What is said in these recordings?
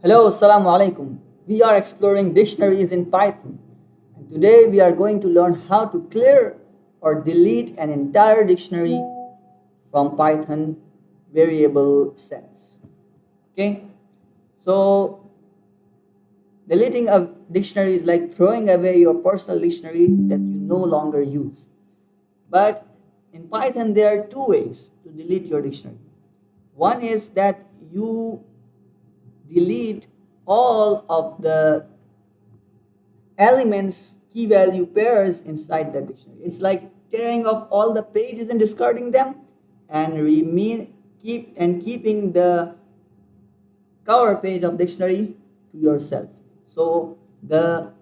Hello, assalamu alaikum. We are exploring dictionaries in Python. And today we are going to learn how to clear or delete an entire dictionary from Python variable sets. Okay? So, deleting a dictionary is like throwing away your personal dictionary that you no longer use. But in Python, there are two ways to delete your dictionary. One is that you delete all of the elements key value pairs inside the dictionary. It's like tearing off all the pages and discarding them and keeping the cover page of dictionary to yourself. So the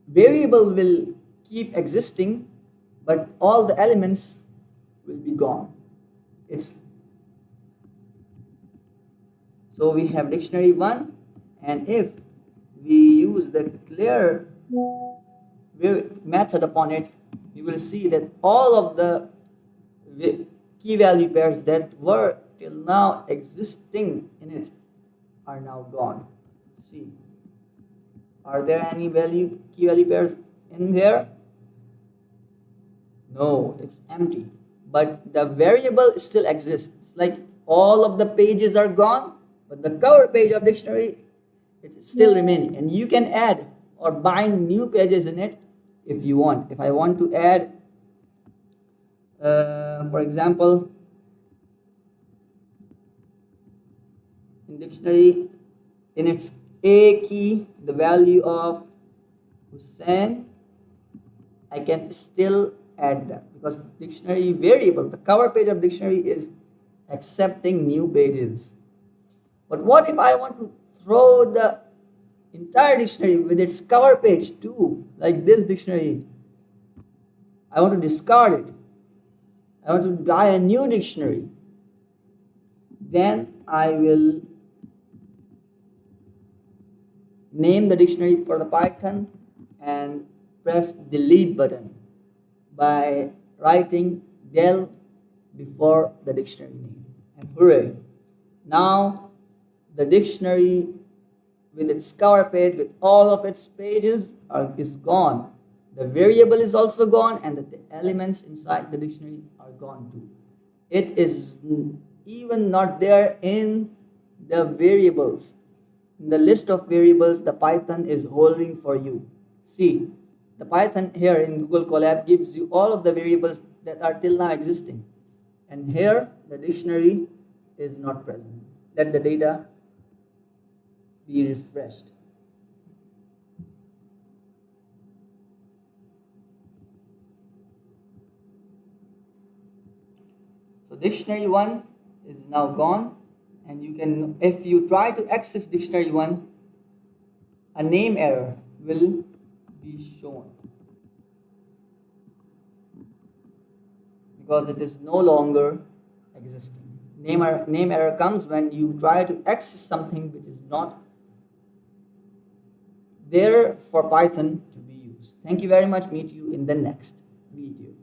variable will keep existing, but all the elements will be gone. It's So we have dictionary 1, and if we use the clear method upon it, you will see that all of the key value pairs that were till now existing in it are now gone. See, are there any key value pairs in there? No, it's empty. But the variable still exists. It's like all of the pages are gone, but the cover page of dictionary it's still remaining. And you can add or bind new pages in it if you want. If I want to add, for example, in dictionary, in its A key, the value of Hussein, I can still add that because dictionary variable, the cover page of dictionary is accepting new pages. But what if I want to throw the entire dictionary with its cover page too, like this dictionary? I want to discard it. I want to buy a new dictionary. Then I will name the dictionary for the Python and press delete button by writing del before the dictionary name. And hooray! Now the dictionary with its cover page with all of its pages is gone. The variable is also gone and the elements inside the dictionary are gone too. It is even not there in the variables. In the list of variables the Python is holding for you. See, the Python here in Google Colab gives you all of the variables that are till now existing. And here the dictionary is not present. Let the data be refreshed. So dictionary 1 is now gone, and you can, if you try to access dictionary 1, a name error will be shown because it is no longer existing. Name error comes when you try to access something which is not there for Python to be used. Thank you very much. Meet you in the next video.